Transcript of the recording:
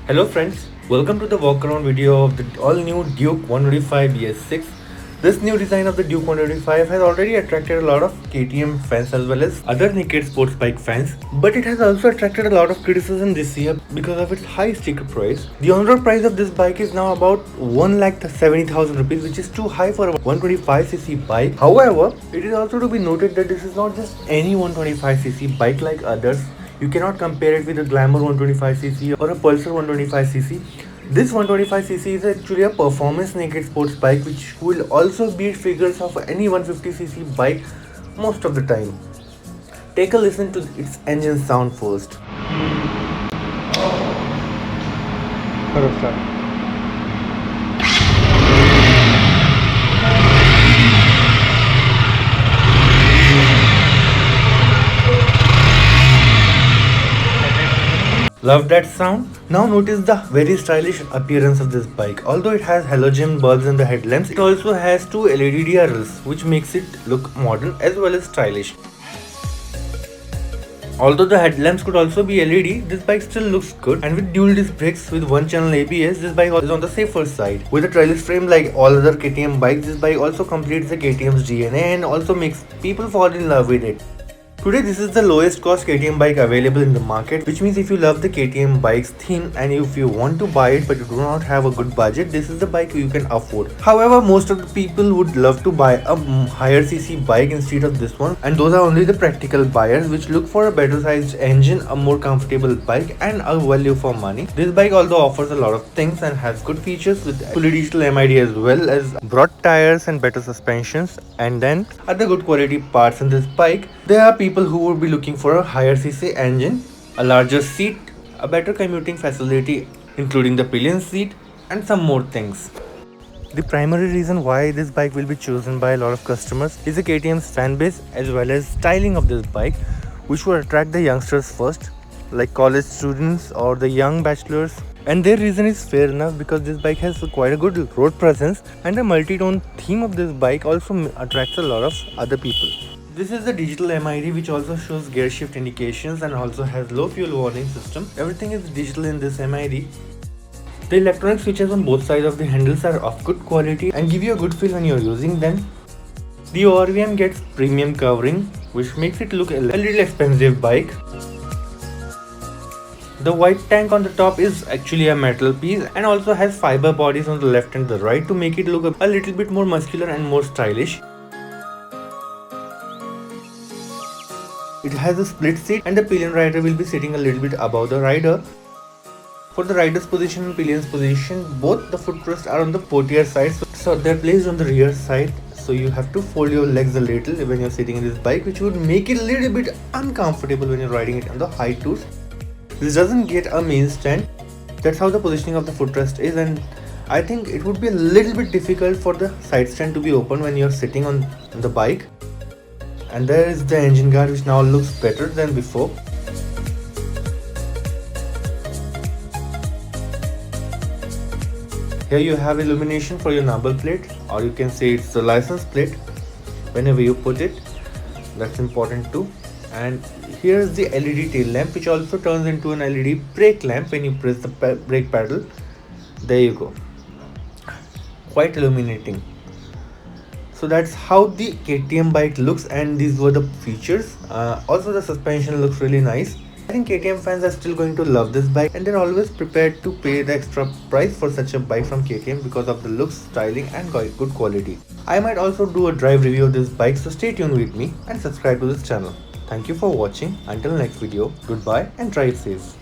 Hello friends, welcome to the walkaround video of the all-new Duke 125 BS6. This new design of the Duke 125 has already attracted a lot of KTM fans as well as other naked sports bike fans, but it has also attracted a lot of criticism this year because of its high sticker price. The on-road price of this bike is now about 1,70,000 rupees, which is too high for a 125cc bike. However, it is also to be noted that this is not just any 125cc bike like others. You cannot compare it with a Glamour 125cc or a Pulsar 125cc. This 125cc is actually a performance naked sports bike which will also beat figures of any 150cc bike most of the time. Take a listen to its engine sound first. Love that sound? Now notice the very stylish appearance of this bike. Although it has halogen bulbs in the headlamps, it also has two LED DRLs which makes it look modern as well as stylish. Although the headlamps could also be LED, this bike still looks good, and with dual disc brakes with one channel ABS, this bike is on the safer side. With a trellis frame like all other KTM bikes, this bike also completes the KTM's DNA and also makes people fall in love with it. Today this is the lowest cost KTM bike available in the market, which means if you love the KTM bike's theme and if you want to buy it but you do not have a good budget, this is the bike you can afford. However, most of the people would love to buy a higher cc bike instead of this one, and those are only the practical buyers which look for a better sized engine, a more comfortable bike and a value for money. This bike although offers a lot of things and has good features with fully digital MID as well as broad tires and better suspensions, and then other good quality parts in this bike. There are people who would be looking for a higher cc engine, a larger seat, a better commuting facility including the pillion seat and some more things. The primary reason why this bike will be chosen by a lot of customers is the KTM's fan base as well as styling of this bike, which will attract the youngsters first, like college students or the young bachelors. And their reason is fair enough because this bike has quite a good road presence, and the multi-tone theme of this bike also attracts a lot of other people. This is the digital MID which also shows gear shift indications and also has low fuel warning system. Everything is digital in this MID. The electronic switches on both sides of the handles are of good quality and give you a good feel when you're using them. The ORVM gets premium covering, which makes it look a little expensive bike. The white tank on the top is actually a metal piece and also has fiber bodies on the left and the right to make it look a little bit more muscular and more stylish. It has a split seat and the pillion rider will be sitting a little bit above the rider. For the rider's position and pillion's position, both the footrests are on the portiere side, so they're placed on the rear side. So you have to fold your legs a little when you're sitting in this bike, which would make it a little bit uncomfortable when you're riding it on the high tours. This doesn't get a main stand. That's how the positioning of the footrest is, and I think it would be a little bit difficult for the side stand to be open when you're sitting on the bike. And there is the engine guard, which now looks better than before. Here you have illumination for your number plate, or you can say it's the license plate whenever you put it. That's important too. And here's the LED tail lamp, which also turns into an LED brake lamp when you press the brake pedal. There you go. Quite illuminating. So that's how the KTM bike looks, and these were the features. Also the suspension looks really nice. I think KTM fans are still going to love this bike, and they're always prepared to pay the extra price for such a bike from KTM because of the looks, styling and good quality. I might also do a drive review of this bike, so stay tuned with me and subscribe to this channel. Thank you for watching. Until next video, goodbye and drive safe.